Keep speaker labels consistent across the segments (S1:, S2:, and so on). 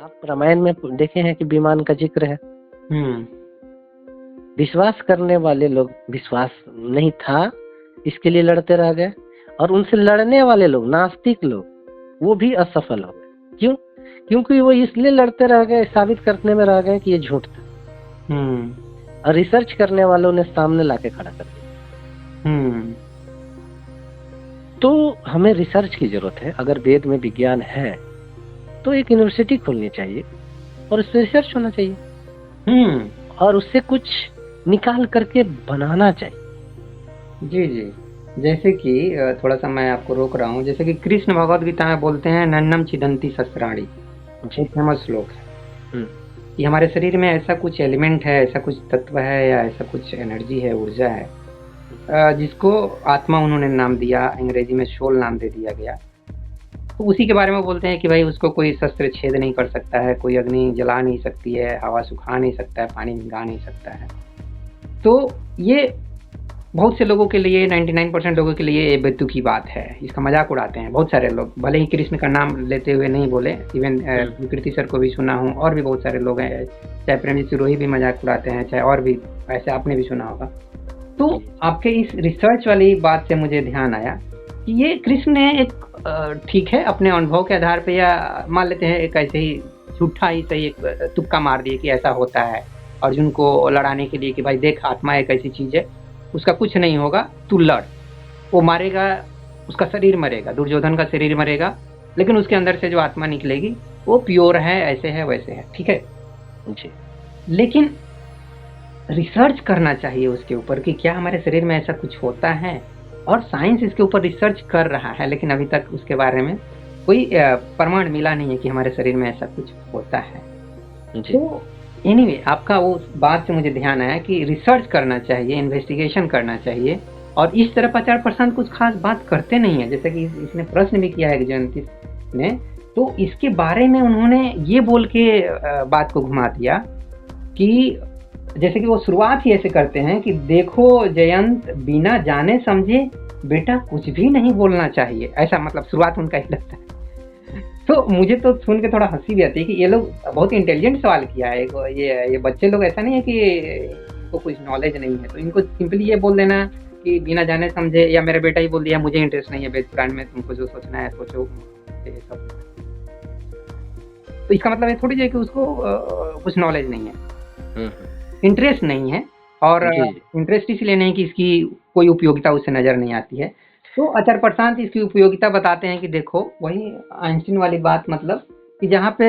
S1: आप रामायण में देखे हैं कि विमान का जिक्र है।
S2: हम्म
S1: विश्वास करने वाले लोग विश्वास नहीं था इसके लिए लड़ते रह गए, और उनसे लड़ने वाले लोग नास्तिक लोग वो भी असफल हो गए। क्यों? क्योंकि वो इसलिए लड़ते रह गए, साबित करने में रह गए कि ये झूठ था, और रिसर्च करने वालों ने सामने लाके खड़ा कर दिया। तो हमें रिसर्च की जरूरत है। अगर वेद में विज्ञान है तो एक यूनिवर्सिटी खोलनी चाहिए और उस पर रिसर्च होना चाहिए, और उससे कुछ निकाल करके बनाना चाहिए।
S2: जी जी। जैसे कि थोड़ा सा मैं आपको रोक रहा हूँ। जैसे कि कृष्ण भगवद गीता में बोलते हैं नन्नम छिदंती शस्त्राणी, एक फेमस श्लोक है कि हमारे शरीर में ऐसा कुछ एलिमेंट है, ऐसा कुछ तत्व है, या ऐसा कुछ एनर्जी है, ऊर्जा है, जिसको आत्मा उन्होंने नाम दिया, अंग्रेजी में सोल नाम दे दिया गया। तो उसी के बारे में बोलते हैं कि भाई उसको कोई शस्त्र छेद नहीं कर सकता है, कोई अग्नि जला नहीं सकती है, हवा सुखा नहीं सकता है, पानी भिगा नहीं सकता है। तो ये बहुत से लोगों के लिए, 99% लोगों के लिए ये बेतुकी की बात है। इसका मजाक उड़ाते हैं बहुत सारे लोग, भले ही कृष्ण का नाम लेते हुए नहीं बोले। इवन विकृति सर को भी सुना हूँ, और भी बहुत सारे लोग हैं, चाहे प्रेमजीत सिरोही भी मजाक उड़ाते हैं, चाहे और भी, ऐसे आपने भी सुना होगा। तो आपके इस रिसर्च वाली बात से मुझे ध्यान आया कि ये कृष्ण ने एक ठीक है अपने अनुभव के आधार पे, या मान लेते हैं एक ऐसे ही झूठा ही सही एक तुक्का मार दिए कि ऐसा होता है अर्जुन को लड़ाने के लिए कि भाई देख आत्मा एक ऐसी चीज है, उसका कुछ नहीं होगा, तू लड़। वो मारेगा, उसका शरीर मरेगा, दुर्योधन का शरीर मरेगा, लेकिन उसके अंदर से जो आत्मा निकलेगी वो प्योर है, ऐसे है वैसे है, ठीक है जी। लेकिन रिसर्च करना चाहिए उसके ऊपर कि क्या हमारे शरीर में ऐसा कुछ होता है, और साइंस इसके ऊपर रिसर्च कर रहा है, लेकिन अभी तक उसके बारे में कोई प्रमाण मिला नहीं है कि हमारे शरीर में ऐसा कुछ होता है जी। तो एनीवे आपका वो बात से मुझे ध्यान आया कि रिसर्च करना चाहिए, इन्वेस्टिगेशन करना चाहिए, और इस तरह आचार्य प्रशांत कुछ खास बात करते नहीं है। जैसे कि इसने प्रश्न भी किया है जयंती ने, तो इसके बारे में उन्होंने ये बोल के बात को घुमा दिया कि जैसे कि वो शुरुआत ही ऐसे करते हैं कि देखो जयंत, बिना जाने समझे बेटा कुछ भी नहीं बोलना चाहिए, ऐसा मतलब शुरुआत उनका ही लगता है। तो मुझे तो सुन के थोड़ा हंसी भी आती है कि ये लोग बहुत इंटेलिजेंट सवाल किया है। ये बच्चे लोग ऐसा नहीं है कि इनको कुछ नॉलेज नहीं है, तो इनको सिंपली ये बोल देना कि बिना जाने समझे, या मेरा बेटा ही बोल दिया मुझे इंटरेस्ट नहीं है वेद पुराण में, तुमको जो सोचना है सोचो, ये सब। तो इसका मतलब ये थोड़ी है कि उसको कुछ नॉलेज नहीं है, इंटरेस्ट नहीं है, और इंटरेस्ट इसलिए नहीं कि इसकी कोई उपयोगिता उससे नजर नहीं आती है। तो आचार्य प्रशांत इसकी उपयोगिता बताते हैं कि देखो वही आइंस्टीन वाली बात, मतलब कि जहाँ पे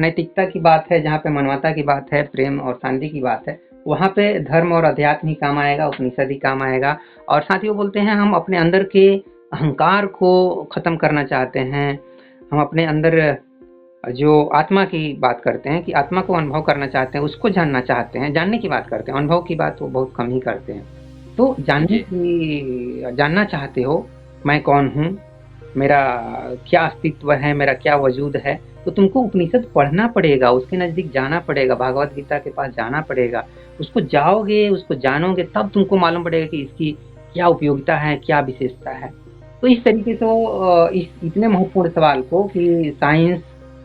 S2: नैतिकता की बात है, जहाँ पे मानवता की बात है, प्रेम और शांति की बात है, वहाँ पे धर्म और अध्यात्म ही काम आएगा, उपनिषद ही काम आएगा। और साथ ही वो बोलते हैं हम अपने अंदर के अहंकार को खत्म करना चाहते हैं, हम अपने अंदर जो आत्मा की बात करते हैं कि आत्मा को अनुभव करना चाहते हैं, उसको जानना चाहते हैं, जानने की बात करते हैं, अनुभव की बात वो बहुत कम ही करते हैं। तो जानना चाहते हो मैं कौन हूँ, मेरा क्या अस्तित्व है, मेरा क्या वजूद है, तो तुमको उपनिषद पढ़ना पड़ेगा, उसके नजदीक जाना पड़ेगा, भगवत गीता के पास जाना पड़ेगा। उसको जाओगे, उसको जानोगे, तब तुमको मालूम पड़ेगा कि इसकी क्या उपयोगिता है, क्या विशेषता है। तो इस तरीके से इस इतने महत्वपूर्ण सवाल को कि साइंस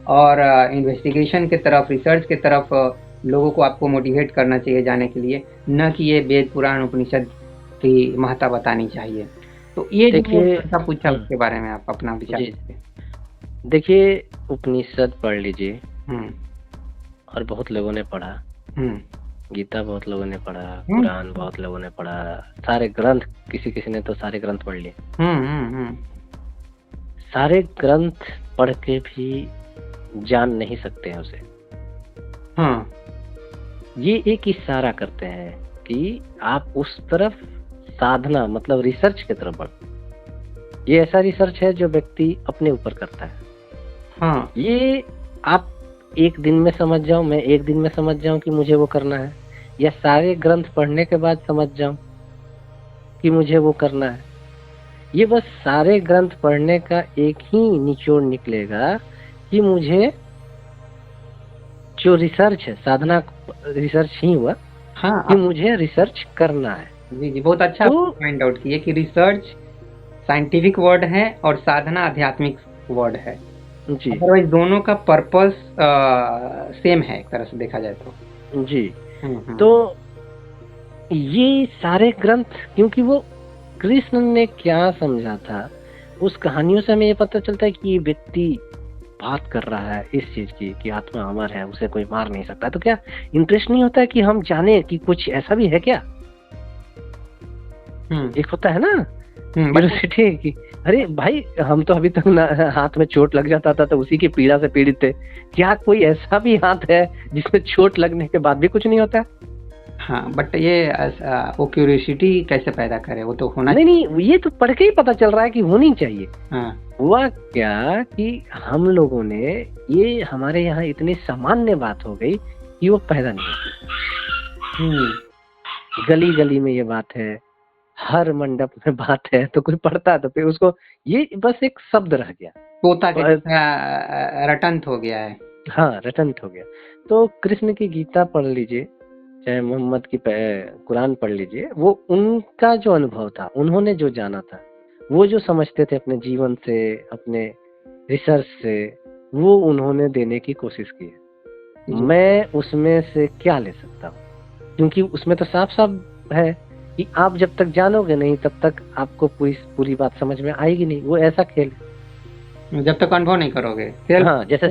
S2: और इन्वेस्टिगेशन के तरफ, रिसर्च के तरफ लोगों को आपको मोटिवेट करना चाहिए जाने के लिए, न कि ये वेद पुराण उपनिषद की महत्ता बतानी चाहिए। तो ये
S1: देखिए
S2: जो पूछा उसके बारे में आप अपना विचार
S1: देखिए। उपनिषद पढ़ लीजिए, और बहुत लोगों ने पढ़ा, गीता बहुत लोगों ने पढ़ा, कुरान बहुत लोगों ने पढ़ा, सारे ग्रंथ, किसी किसी ने तो सारे ग्रंथ पढ़ लिए। सारे ग्रंथ पढ़ के भी जान नहीं सकते हैं उसे। ये एक इशारा करते हैं कि आप उस तरफ साधना, मतलब रिसर्च की तरफ बढ़। ये ऐसा रिसर्च है जो व्यक्ति अपने ऊपर करता है। ये आप एक दिन में समझ जाओ, मैं एक दिन में समझ जाऊं कि मुझे वो करना है, या सारे ग्रंथ पढ़ने के बाद समझ जाऊं कि मुझे वो करना है। ये बस सारे ग्रंथ पढ़ने का एक ही निचोड़ निकलेगा कि मुझे जो रिसर्च है, साधना रिसर्च ही हुआ, कि मुझे रिसर्च करना है। जी, बहुत अच्छा पॉइंट आउट किए कि रिसर्च साइंटिफिक वर्ड है और साधना आध्यात्मिक वर्ड है। जी
S2: अदरवाइज दोनों का पर्पस सेम है एक तरह से देखा जाए तो।
S1: जी। तो ये सारे ग्रंथ, क्योंकि वो कृष्ण ने क्या समझा था, उस कहानियों से हमें ये पता चलता है कि ये व्यक्ति बात कर रहा है इस चीज की कि आत्मा अमर है, उसे कोई मार नहीं सकता। तो क्या इंटरेस्ट नहीं होता है कि हम जाने कि कुछ ऐसा भी है क्या? एक होता है ना क्यूरियोसिटी कि अरे भाई, हम तो अभी तक ना हाथ में चोट लग जाता था तो उसी की पीड़ा से पीड़ित थे, क्या कोई ऐसा भी हाथ है जिसमें चोट लगने के बाद भी कुछ नहीं होता?
S2: हाँ, बट ये वो क्यूरियोसिटी कैसे पैदा करे, वो तो होना
S1: नहीं, ये तो पढ़ के ही पता चल रहा है कि होनी चाहिए।
S2: हाँ।
S1: हुआ क्या कि हम लोगों ने, ये हमारे यहाँ इतनी सामान्य बात हो गई कि वो पैदा नहीं होती। गली गली में ये बात है, हर मंडप में बात है, तो कोई पढ़ता है तो फिर उसको ये बस एक शब्द रह गया,
S2: तोता के रटंत हो गया है। हाँ,
S1: रटंत हो गया। तो कृष्ण की गीता पढ़ लीजिए, चाहे मोहम्मद की कुरान पढ़ लीजिए, वो उनका जो अनुभव था, उन्होंने जो जाना था, वो जो समझते थे अपने जीवन से, अपने रिसर्च से, वो उन्होंने देने की कोशिश की है। मैं उसमें से क्या ले सकता हूँ? क्योंकि उसमें तो साफ साफ है कि आप जब तक जानोगे नहीं तब तक आपको पूरी बात समझ में आएगी नहीं। वो ऐसा खेल
S2: जब तक अनुभव नहीं करोगे।
S1: हाँ, जैसे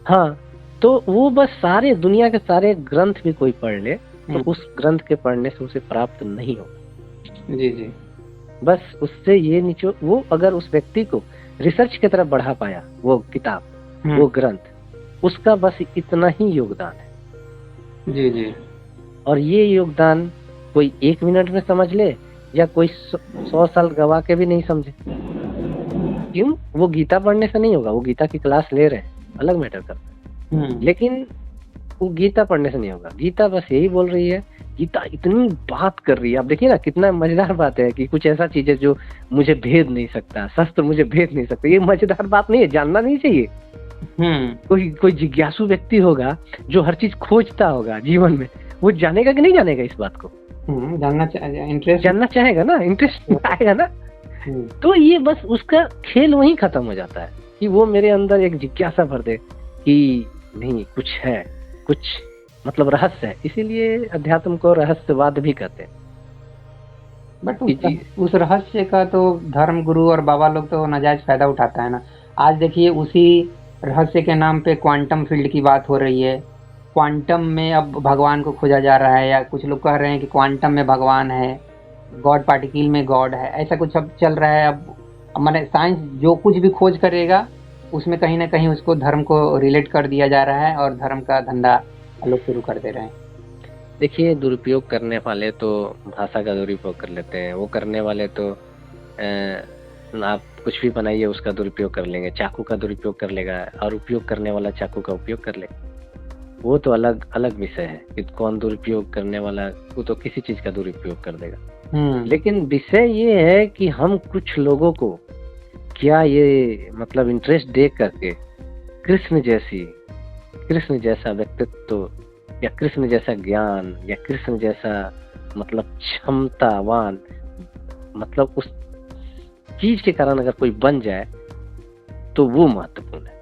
S1: हाँ, तो वो बस सारे दुनिया के सारे ग्रंथ भी कोई पढ़ ले तो उस ग्रंथ के पढ़ने से उसे प्राप्त नहीं होगा।
S2: जी जी।
S1: बस उससे ये निचो, वो अगर उस व्यक्ति को रिसर्च की तरफ बढ़ा पाया, वो किताब, वो ग्रंथ, उसका बस इतना ही योगदान है।
S2: जी जी।
S1: और ये योगदान कोई 1 मिनट में समझ ले या कोई 100 साल गवा के भी नहीं समझे। क्यों? वो गीता पढ़ने से नहीं होगा। वो गीता की क्लास ले रहे हैं, अलग मैटर करता है, लेकिन वो गीता पढ़ने से नहीं होगा। गीता बस यही बोल रही है, गीता इतनी बात कर रही है। आप देखिए ना, कितना मजेदार बात है कि कुछ ऐसा चीज है जो मुझे भेद नहीं सकता, शस्त्र मुझे भेद नहीं सकता। ये मजेदार बात नहीं है, जानना नहीं चाहिए। कोई जिज्ञासु व्यक्ति होगा जो हर चीज खोजता होगा जीवन में, वो जानेगा कि नहीं जानेगा इस बात को? जानना चाहेगा ना, इंटरेस्ट आएगा ना। तो ये बस उसका खेल वहीं खत्म हो जाता है कि वो मेरे अंदर एक जिज्ञासा भर दे कि नहीं, कुछ है, कुछ मतलब रहस्य है। इसीलिए अध्यात्म को रहस्यवाद भी कहते हैं।
S2: बट उस रहस्य का तो धर्म गुरु और बाबा लोग तो नाजायज फायदा उठाता है ना। आज देखिए, उसी रहस्य के नाम पे क्वांटम फील्ड की बात हो रही है। क्वांटम में अब भगवान को खोजा जा रहा है, या कुछ लोग कह रहे हैं कि क्वांटम में भगवान है, गॉड पार्टिकल में गॉड है, ऐसा कुछ अब चल रहा है। अब माने साइंस जो कुछ भी खोज करेगा उसमें कहीं ना कहीं उसको धर्म को रिलेट कर दिया जा रहा है और धर्म का धंधा लोग शुरू कर दे रहे हैं।
S1: देखिए, दुरुपयोग करने वाले तो भाषा का दुरुपयोग कर लेते हैं, वो करने वाले तो आप कुछ भी बनाइए उसका दुरुपयोग कर लेंगे। चाकू का दुरुपयोग कर लेगा और उपयोग करने वाला चाकू का उपयोग कर लेगा। वो तो अलग अलग विषय है कि कौन दुरुपयोग करने वाला, वो तो किसी चीज का दुरुपयोग कर देगा। लेकिन विषय ये है कि हम कुछ लोगों को क्या ये मतलब इंटरेस्ट दे करके कृष्ण जैसा व्यक्तित्व या कृष्ण जैसा ज्ञान या कृष्ण जैसा मतलब क्षमतावान, मतलब उस चीज के कारण अगर कोई बन जाए तो वो महत्वपूर्ण है।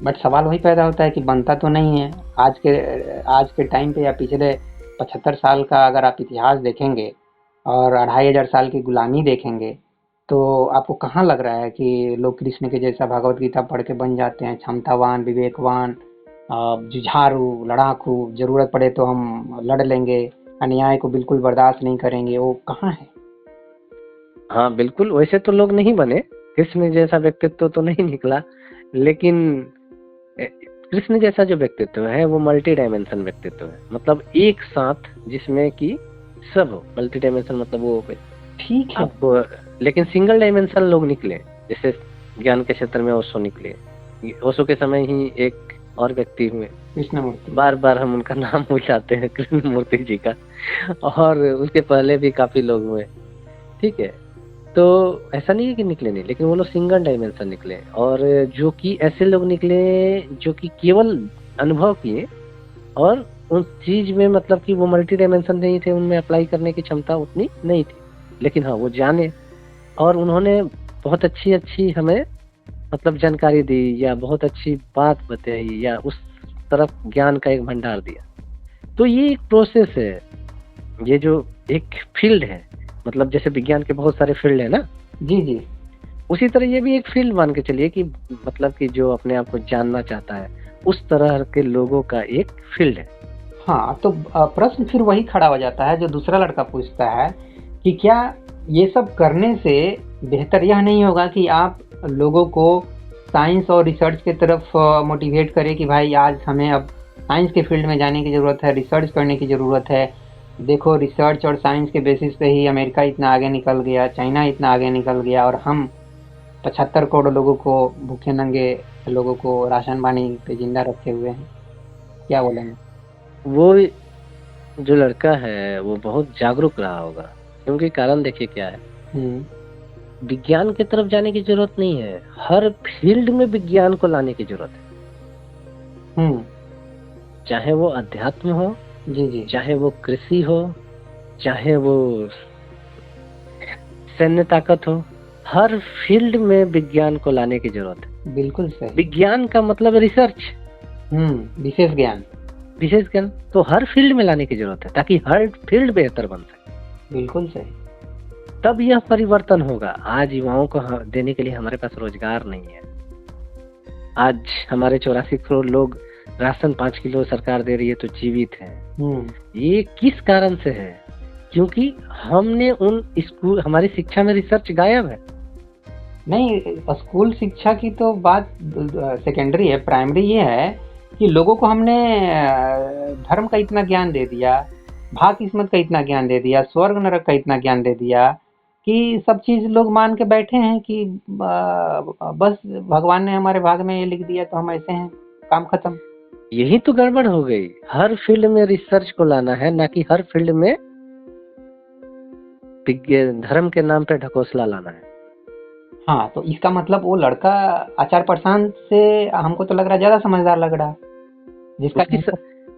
S2: बट सवाल वही पैदा होता है कि बनता तो नहीं है। आज के टाइम पे या पिछले 75 साल का अगर आप इतिहास देखेंगे और 2500 साल की गुलामी देखेंगे, तो आपको कहाँ लग रहा है कि लोग कृष्ण के जैसा भगवत गीता पढ़ के बन जाते हैं, क्षमतावान, विवेकवान, जुझारू, लड़ाकू, जरूरत पड़े तो हम लड़ लेंगे, अन्याय को बिल्कुल बर्दाश्त नहीं करेंगे, वो कहाँ है?
S1: हाँ बिल्कुल, वैसे तो लोग नहीं बने, कृष्ण जैसा व्यक्तित्व तो नहीं निकला, लेकिन कृष्ण जैसा जो व्यक्तित्व है वो मल्टी डायमेंशन व्यक्तित्व है। मतलब एक साथ जिसमें कि सब हो। मल्टी डायमेंशन मतलब वो ठीक है आपको, लेकिन सिंगल डायमेंशन लोग निकले, जैसे ज्ञान के क्षेत्र में ओशो निकले। ओशो के समय ही एक और व्यक्ति हुए,
S2: कृष्णमूर्ति,
S1: बार बार हम उनका नाम भूल जाते हैं, कृष्णमूर्ति जी का, और उसके पहले भी काफी लोग हुए। ठीक है, तो ऐसा नहीं है कि निकले नहीं, लेकिन वो लोग सिंगल डायमेंशन निकले। और जो कि ऐसे लोग निकले जो कि केवल अनुभव किए और उस चीज में मतलब कि वो मल्टी डायमेंशन नहीं थे, उनमें अप्लाई करने की क्षमता उतनी नहीं थी, लेकिन हाँ वो जाने और उन्होंने बहुत अच्छी हमें मतलब जानकारी दी या बहुत अच्छी बात बताई या उस तरफ ज्ञान का एक भंडार दिया, तो ये एक प्रोसेस है, ये जो एक फील्ड है, मतलब जैसे विज्ञान के बहुत सारे फील्ड है ना,
S2: जी जी
S1: उसी तरह ये भी एक फील्ड मान के चलिए कि मतलब कि जो अपने आप को जानना चाहता है उस तरह के लोगों का एक फील्ड है।
S2: हाँ, तो प्रश्न फिर वही खड़ा हो जाता है जो दूसरा लड़का पूछता है कि क्या ये सब करने से बेहतर यह नहीं होगा कि आप लोगों को साइंस और रिसर्च की तरफ मोटिवेट करें कि भाई आज हमें अब साइंस के फील्ड में जाने की ज़रूरत है, रिसर्च करने की ज़रूरत है। देखो, रिसर्च और साइंस के बेसिस पे ही अमेरिका इतना आगे निकल गया, चाइना इतना आगे निकल गया, और हम 75 करोड़ लोगों को, भूखे नंगे लोगों को राशन पानी पे जिंदा रखे हुए हैं। क्या बोलेंगे?
S1: वो जो लड़का है वो बहुत जागरूक रहा होगा, क्योंकि कारण देखिए क्या है, विज्ञान की तरफ जाने की जरूरत नहीं है, हर फील्ड में विज्ञान को लाने की जरूरत है। चाहे वो अध्यात्म हो,
S2: जी जी,
S1: चाहे वो कृषि हो, चाहे वो सैन्य ताकत हो, हर फील्ड में विज्ञान को लाने की जरूरत है।
S2: बिल्कुल सही।
S1: विज्ञान का मतलब रिसर्च,
S2: विशेष ज्ञान,
S1: विशेष ज्ञान तो हर फील्ड में लाने की जरूरत है ताकि हर फील्ड बेहतर बन सके।
S2: बिल्कुल सही।
S1: तब यह परिवर्तन होगा। आज युवाओं को देने के लिए हमारे पास रोजगार नहीं है। आज हमारे 84 करोड़ लोग राशन 5 किलो सरकार दे रही है तो जीवित हैं। ये किस कारण से है? क्योंकि हमने उन स्कूल, हमारी शिक्षा में रिसर्च गायब है।
S2: नहीं, स्कूल शिक्षा की तो बात सेकेंडरी है। प्राइमरी ये है कि लोगों को हमने धर्म का इतना ज्ञान दे दिया, भाग किस्मत का इतना ज्ञान दे दिया, स्वर्ग नरक का इतना ज्ञान दे दिया कि सब चीज लोग मान के बैठे हैं कि बस भगवान ने हमारे भाग में ये लिख दिया तो हम ऐसे हैं, काम खत्म।
S1: यही तो गड़बड़ हो गई। हर फील्ड में रिसर्च को लाना है, ना कि हर फील्ड में धर्म के नाम पे ढकोसला लाना है।
S2: हाँ, तो इसका मतलब वो लड़का आचार प्रशांत से हमको तो लग रहा है ज्यादा समझदार लग रहा, जिसका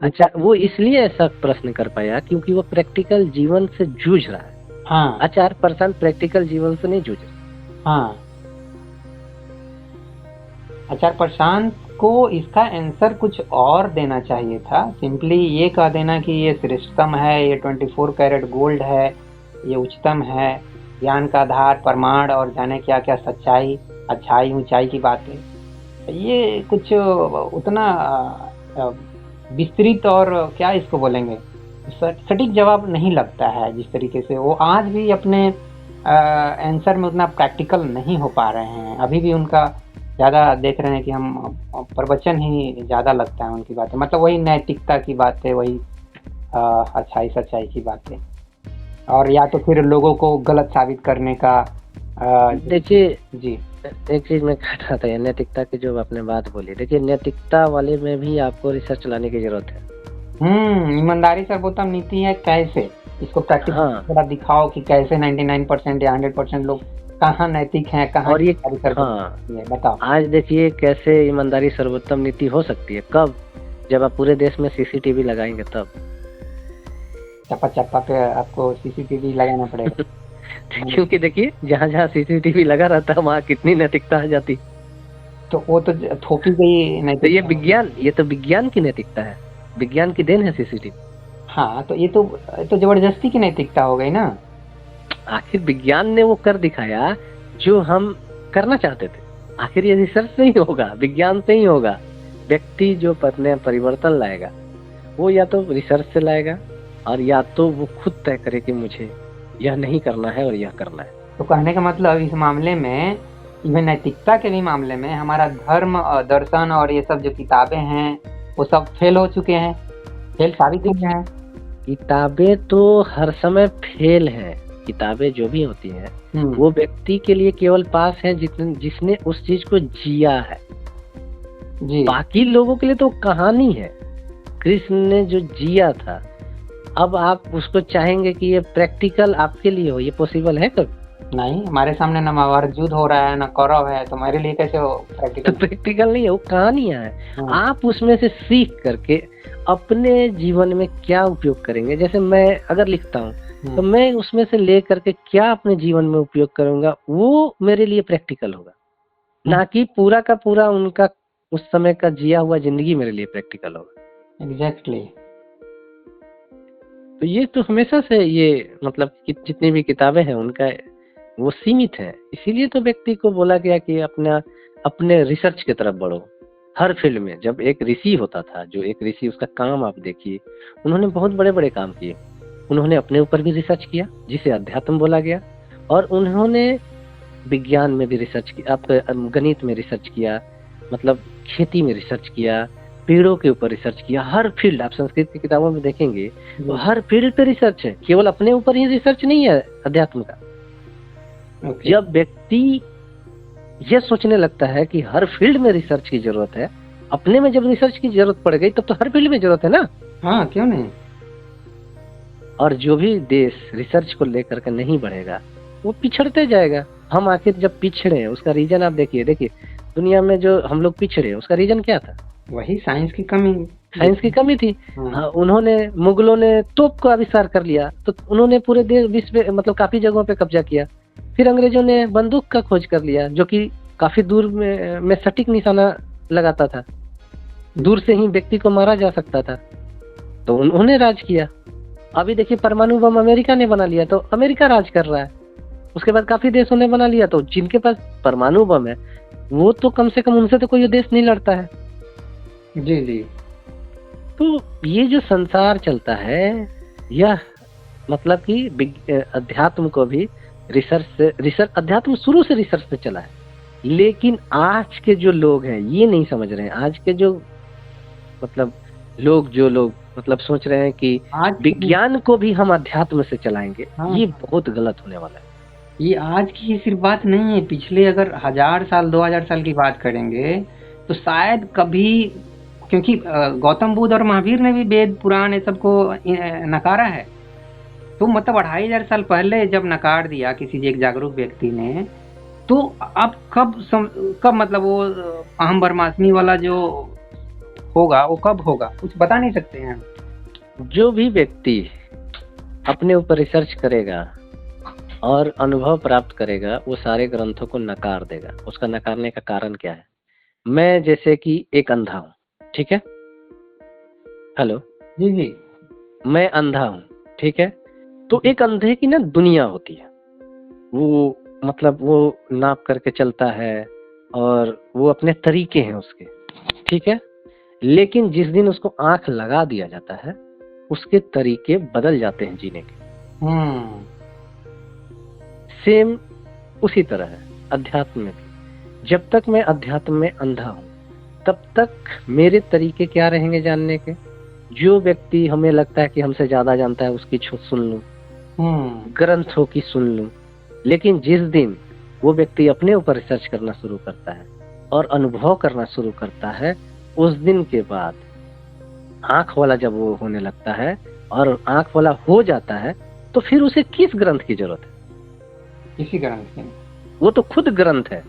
S1: अच्छा, वो इसलिए ऐसा प्रश्न कर पाया क्योंकि वो प्रैक्टिकल जीवन से जूझ रहा है।
S2: हाँ,
S1: आचार प्रशांत प्रैक्टिकल जीवन से नहीं जूझ रहा।
S2: हाँ, आचार प्रशांत को इसका आंसर कुछ और देना चाहिए था। सिंपली ये कह देना कि ये श्रेष्ठतम है, ये 24 कैरेट गोल्ड है, ये उच्चतम है, ज्ञान का आधार, प्रमाण और जाने क्या क्या सच्चाई, अच्छाई, ऊंचाई की बातें। ये कुछ उतना विस्तृत और क्या इसको बोलेंगे, सटीक जवाब नहीं लगता है। जिस तरीके से वो आज भी अपने आंसर में उतना प्रैक्टिकल नहीं हो पा रहे हैं। अभी भी उनका ज़्यादा देख रहे हैं कि हम प्रवचन ही ज़्यादा लगता है उनकी बातें, मतलब वही नैतिकता की बातें, वही अच्छाई सच्चाई की बातें, और या तो फिर लोगों को गलत साबित करने का।
S1: देखिए
S2: जी,
S1: एक चीज मैं कह रहा था, नैतिकता की जो आपने बात बोली, देखिए नैतिकता वाले में भी आपको रिसर्च लाने की जरूरत है।
S2: ईमानदारी सर्वोत्तम नीति है, कैसे इसको प्रैक्टिकल थोड़ा दिखाओ कि कैसे 99% या 100% लोग कहाँ नैतिक हैं, कहाँ
S1: और ये
S2: बताओ।
S1: आज देखिए कैसे ईमानदारी सर्वोत्तम नीति हो सकती है। कब? जब आप पूरे देश में सीसीटीवी लगाएंगे तब।
S2: चप्पा चप्पा पे आपको सीसीटीवी लगाना पड़ेगा।
S1: क्योंकि देखिए जहाँ जहाँ सीसीटीवी लगा रहता है वहाँ कितनी नैतिकता आ जाती,
S2: तो वो तो थोपी गई नैतिकता।
S1: तो ये तो विज्ञान की नैतिकता है, विज्ञान की देन है सीसीटीवी।
S2: हाँ, तो ये तो जबरदस्ती की नैतिकता हो गई ना।
S1: आखिर विज्ञान ने वो कर दिखाया जो हम करना चाहते थे। आखिर ये रिसर्च नहीं होगा, विज्ञान से ही होगा। व्यक्ति जो अपने परिवर्तन लाएगा वो या तो रिसर्च से लाएगा और या तो वो खुद तय करे कि मुझे यह नहीं करना है और यह करना है।
S2: तो कहने का मतलब इस मामले में, इवन नैतिकता के भी मामले में, हमारा धर्म, दर्शन और ये सब जो किताबें हैं वो सब फेल हो चुके हैं, फेल साबित हो गए हैं।
S1: किताबें तो हर समय फेल हैं। किताबें जो भी होती हैं वो व्यक्ति के लिए केवल पास है जिसने उस चीज को जिया है जी। बाकी लोगों के लिए तो कहानी है। कृष्ण ने जो जिया था, अब आप उसको चाहेंगे कि ये प्रैक्टिकल आपके लिए हो, ये पॉसिबल है कभी?
S2: नहीं, हमारे सामने न महाभारत युद्ध हो रहा है न कौरव है, तो मेरे लिए कैसे हो प्रैक्टिकल?
S1: तो प्रैक्टिकल नहीं है, वो कहानियां है। आप उसमें से सीख करके अपने जीवन में क्या उपयोग करेंगे। जैसे मैं अगर लिखता हूँ तो मैं उसमें से ले करके क्या अपने जीवन में उपयोग करूंगा, वो मेरे लिए प्रैक्टिकल होगा। ना कि पूरा का पूरा उनका उस समय का जिया हुआ जिंदगी मेरे लिए प्रैक्टिकल होगा।
S2: एग्जैक्टली।
S1: तो ये तो हमेशा से ये मतलब जितनी भी किताबें हैं उनका वो सीमित है। इसीलिए तो व्यक्ति को बोला गया कि अपने रिसर्च की तरफ बढ़ो हर फील्ड में। जब एक ऋषि होता था, जो एक ऋषि, उसका काम आप देखिए, उन्होंने बहुत बड़े बड़े काम किए। उन्होंने अपने ऊपर भी रिसर्च किया जिसे अध्यात्म बोला गया, और उन्होंने विज्ञान में भी रिसर्च किया, आपका गणित में रिसर्च किया, मतलब खेती में रिसर्च किया, पेड़ों के ऊपर रिसर्च किया। हर फील्ड आप संस्कृत की किताबों में देखेंगे तो हर फील्ड पे रिसर्च है, केवल अपने ऊपर ही रिसर्च नहीं है अध्यात्म का। जब व्यक्ति यह सोचने लगता है कि हर फील्ड में रिसर्च की जरूरत है, अपने में जब रिसर्च की जरूरत पड़ गई तब तो हर फील्ड में जरूरत है ना।
S2: हाँ, क्यों नहीं।
S1: और जो भी देश रिसर्च को लेकर के नहीं बढ़ेगा वो पिछड़ते जाएगा। हम आखिर जब पिछड़े हैं उसका रीजन आप देखिए दुनिया में जो हम लोग पिछड़े उसका रीजन क्या था?
S2: वही साइंस की कमी।
S1: साइंस की कमी थी। हाँ, उन्होंने मुगलों ने तोप का आविष्कार कर लिया तो उन्होंने पूरे देश विश्व मतलब काफी जगहों पे कब्जा किया। फिर अंग्रेजों ने बंदूक का खोज कर लिया जो कि काफी दूर में सटीक निशाना लगाता था, दूर से ही व्यक्ति को मारा जा सकता था, तो उन्होंने राज किया। अभी देखिए परमाणु बम अमेरिका ने बना लिया तो अमेरिका राज कर रहा है। उसके बाद काफी देशों ने बना लिया, तो जिनके पास परमाणु बम है वो तो कम से कम उनसे तो कोई देश नहीं लड़ता है।
S2: जी जी।
S1: तो ये जो संसार चलता है यह मतलब कि अध्यात्म को भी रिसर्च अध्यात्म शुरू से रिसर्च से चला है, लेकिन आज के जो लोग हैं ये नहीं समझ रहे हैं। आज के जो मतलब लोग मतलब सोच रहे हैं कि विज्ञान को भी हम अध्यात्म से चलाएंगे। हाँ, ये बहुत गलत होने वाला है।
S2: ये आज की सिर्फ बात नहीं है, पिछले अगर 1000 साल 2000 साल की बात करेंगे तो शायद कभी, क्योंकि गौतम बुद्ध और महावीर ने भी वेद पुराण ये सबको नकारा है, तो मतलब 2500 साल पहले जब नकार दिया किसी एक जागरूक व्यक्ति ने, तो अब कब मतलब वो अहम ब्रह्मास्मि वाला जो होगा वो कब होगा कुछ बता नहीं सकते हैं।
S1: जो भी व्यक्ति अपने ऊपर रिसर्च करेगा और अनुभव प्राप्त करेगा वो सारे ग्रंथों को नकार देगा। उसका नकारने का कारण क्या है? मैं जैसे कि एक अंधा हूँ, ठीक है? हेलो
S2: जी जी।
S1: मैं अंधा हूँ, ठीक है? तो एक अंधे की ना दुनिया होती है, वो मतलब वो नाप करके चलता है और वो अपने तरीके हैं उसके, ठीक है? लेकिन जिस दिन उसको आंख लगा दिया जाता है उसके तरीके बदल जाते हैं जीने के। सेम उसी तरह है अध्यात्म में भी। जब तक मैं अध्यात्म में अंधा हूं तब तक मेरे तरीके क्या रहेंगे जानने के? जो व्यक्ति हमें लगता है कि हमसे ज्यादा जानता है उसकी सुन लूं, ग्रंथों की सुन लूं। लेकिन जिस दिन वो व्यक्ति अपने ऊपर रिसर्च करना शुरू करता है और अनुभव करना शुरू करता है, उस दिन के बाद आंख वाला जब वो होने लगता है और आंख वाला हो जाता है तो फिर उसे किस ग्रंथ की जरूरत है?
S2: किसी ग्रंथ की,
S1: वो तो खुद ग्रंथ है।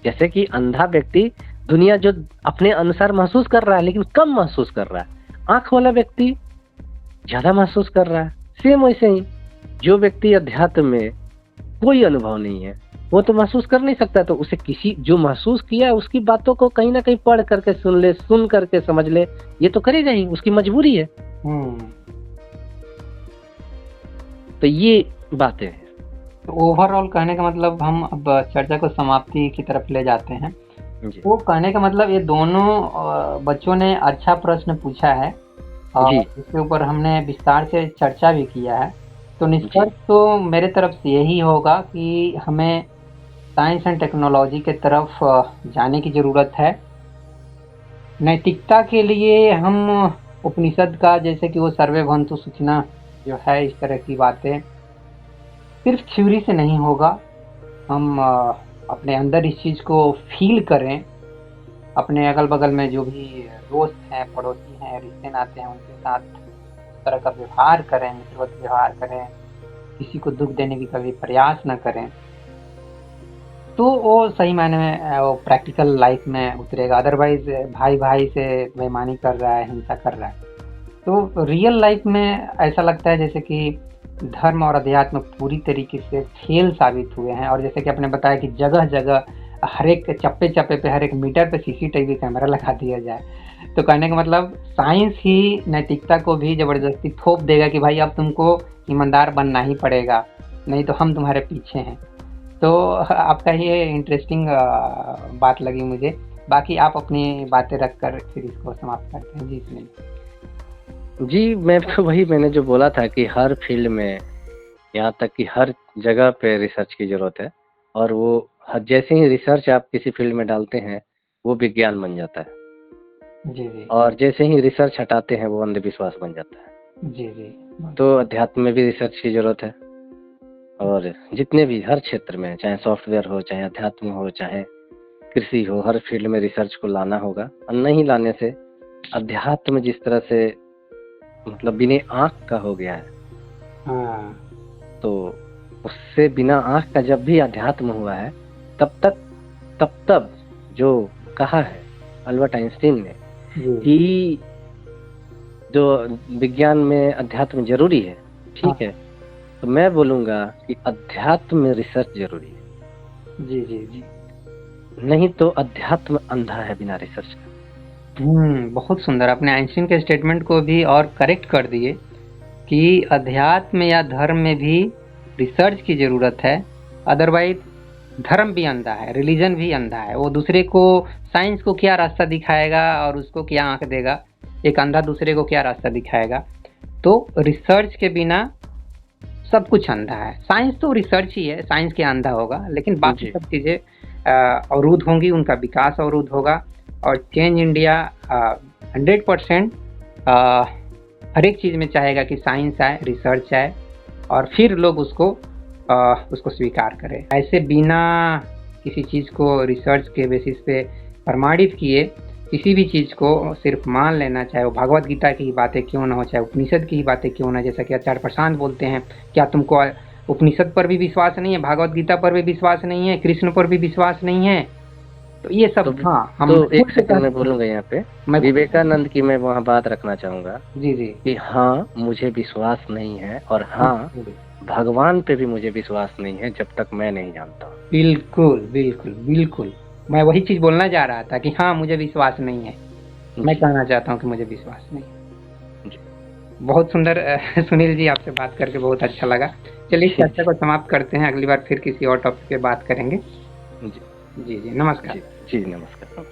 S1: जैसे कि अंधा व्यक्ति दुनिया जो अपने अनुसार महसूस कर रहा है लेकिन कम महसूस कर रहा है, आंख वाला व्यक्ति ज्यादा महसूस कर रहा है। सेम वैसे ही जो व्यक्ति अध्यात्म में कोई अनुभव नहीं है वो तो महसूस कर नहीं सकता, तो उसे किसी जो महसूस किया है उसकी बातों को कहीं ना कहीं पढ़ करके सुन ले, सुन करके समझ ले, ये तो करेगा ही, उसकी मजबूरी है। तो ये बातें हैं।
S2: तो ओवरऑल कहने का मतलब, हम अब चर्चा को समाप्ति की तरफ ले जाते हैं। वो कहने का मतलब ये दोनों बच्चों ने अच्छा प्रश्न पूछा है और इसके ऊपर हमने विस्तार से चर्चा भी किया है। तो निष्कर्ष तो मेरे तरफ से यही होगा कि हमें साइंस एंड टेक्नोलॉजी के तरफ जाने की ज़रूरत है। नैतिकता के लिए हम उपनिषद का, जैसे कि वो सर्वे भवन्तु सुखिनः जो है, इस तरह की बातें सिर्फ थ्योरी से नहीं होगा। हम अपने अंदर इस चीज़ को फील करें, अपने अगल बगल में जो भी दोस्त हैं, पड़ोसी हैं, रिश्ते नाते हैं, उनके साथ उस तरह का व्यवहार करें, मित्रवत व्यवहार करें, किसी को दुख देने की कभी प्रयास न करें, तो वो सही मायने में वो प्रैक्टिकल लाइफ में उतरेगा। अदरवाइज भाई भाई से बेईमानी कर रहा है, हिंसा कर रहा है, तो रियल लाइफ में ऐसा लगता है जैसे कि धर्म और अध्यात्म पूरी तरीके से फेल साबित हुए हैं। और जैसे कि आपने बताया कि जगह जगह हर एक चप्पे चप्पे पे, हर एक मीटर पे सीसीटीवी कैमरा लगा दिया जाए, तो कहने का मतलब साइंस ही नैतिकता को भी जबरदस्ती थोप देगा कि भाई अब तुमको ईमानदार बनना ही पड़ेगा, नहीं तो हम तुम्हारे पीछे हैं। तो आपका ये इंटरेस्टिंग बात लगी मुझे। बाकी आप अपनी बातें रख कर फिर इसको समाप्त करते हैं। जी सुनील।
S1: जी, मैंने जो बोला था कि हर फील्ड में, यहाँ तक कि हर जगह पे रिसर्च की जरूरत है, और वो जैसे ही रिसर्च आप किसी फील्ड में डालते हैं वो विज्ञान बन जाता है,
S2: जी जी
S1: और जैसे ही रिसर्च हटाते हैं वो अंधविश्वास बन जाता है।
S2: जी जी
S1: तो अध्यात्म में भी रिसर्च की जरूरत है, और जितने भी हर क्षेत्र में, चाहे सॉफ्टवेयर हो, चाहे अध्यात्म हो, चाहे कृषि हो, हर फील्ड में रिसर्च को लाना होगा। और नहीं लाने से अध्यात्म जिस तरह से मतलब बिना आँख का हो गया है,
S2: हाँ
S1: तो उससे बिना आँख का जब भी अध्यात्म हुआ है, तब जो कहा है अल्बर्ट आइंस्टीन ने
S2: जी
S1: कि जो विज्ञान में अध्यात्म जरूरी है,
S2: हाँ
S1: ठीक है, तो मैं बोलूंगा कि अध्यात्म में रिसर्च जरूरी है।
S2: जी जी जी
S1: नहीं तो अध्यात्म अंधा है बिना रिसर्च का।
S2: बहुत सुंदर। आपने आइंस्टीन के स्टेटमेंट को भी और करेक्ट कर दिए कि अध्यात्म या धर्म में भी रिसर्च की जरूरत है, अदरवाइज धर्म भी अंधा है, रिलीजन भी अंधा है। वो दूसरे को, साइंस को क्या रास्ता दिखाएगा और उसको क्या आंख देगा, एक अंधा दूसरे को क्या रास्ता दिखाएगा। तो रिसर्च के बिना सब कुछ अंधा है। साइंस तो रिसर्च ही है, साइंस क्या अंधा होगा, लेकिन बाकी
S1: जी।
S2: सब चीज़ें अवरुद्ध होंगी, उनका विकास अवरुद्ध होगा। और चेंज इंडिया 100% हर एक चीज़ में चाहेगा कि साइंस आए, रिसर्च आए, और फिर लोग उसको स्वीकार करें। ऐसे बिना किसी चीज़ को रिसर्च के बेसिस पे प्रमाणित किए किसी भी चीज़ को सिर्फ मान लेना, चाहे वो भगवत गीता की ही बातें क्यों ना हो, चाहे उपनिषद की ही बातें क्यों ना, जैसा कि आचार्य प्रशांत बोलते हैं, क्या तुमको उपनिषद पर भी विश्वास नहीं है, भागवत गीता पर भी विश्वास नहीं है, कृष्ण पर भी विश्वास नहीं है? तो ये सब हाँ, हम
S1: तो एक सेकंड में बोलूंगा यहाँ पे, विवेकानंद की मैं वहाँ बात रखना चाहूंगा
S2: जी जी
S1: कि हाँ मुझे विश्वास नहीं है, और हाँ भगवान पे भी मुझे विश्वास नहीं है जब तक मैं नहीं जानता।
S2: बिल्कुल बिल्कुल बिल्कुल, मैं वही चीज बोलना चाह रहा था कि हाँ मुझे विश्वास नहीं है। मैं कहना चाहता हूँ कि मुझे विश्वास नहीं है। बहुत सुंदर सुनील जी, आपसे बात करके बहुत अच्छा लगा। चलिए इस चर्चा को समाप्त करते हैं, अगली बार फिर किसी और टॉपिक पे बात करेंगे। जी जी, नमस्कार।
S1: जी नमस्कार।